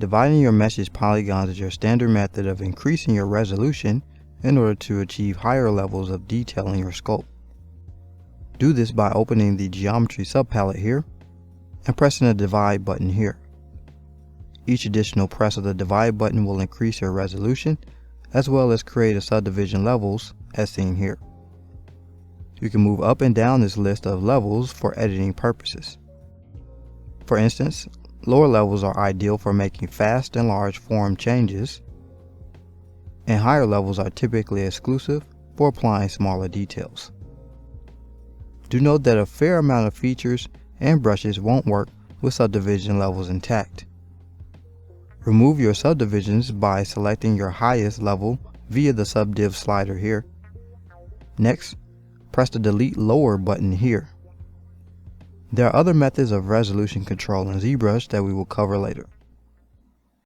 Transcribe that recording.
Dividing your mesh's polygons is your standard method of increasing your resolution in order to achieve higher levels of detail in your sculpt. Do this by opening the Geometry subpalette here and pressing the Divide button here. Each additional press of the Divide button will increase your resolution as well as create a subdivision levels as seen here. You can move up and down this list of levels for editing purposes. For instance, lower levels are ideal for making fast and large form changes, and higher levels are typically exclusive for applying smaller details. Do note that a fair amount of features and brushes won't work with subdivision levels intact. Remove your subdivisions by selecting your highest level via the Subdiv slider here. Next, press the Delete Lower button here. There are other methods of resolution control in ZBrush that we will cover later.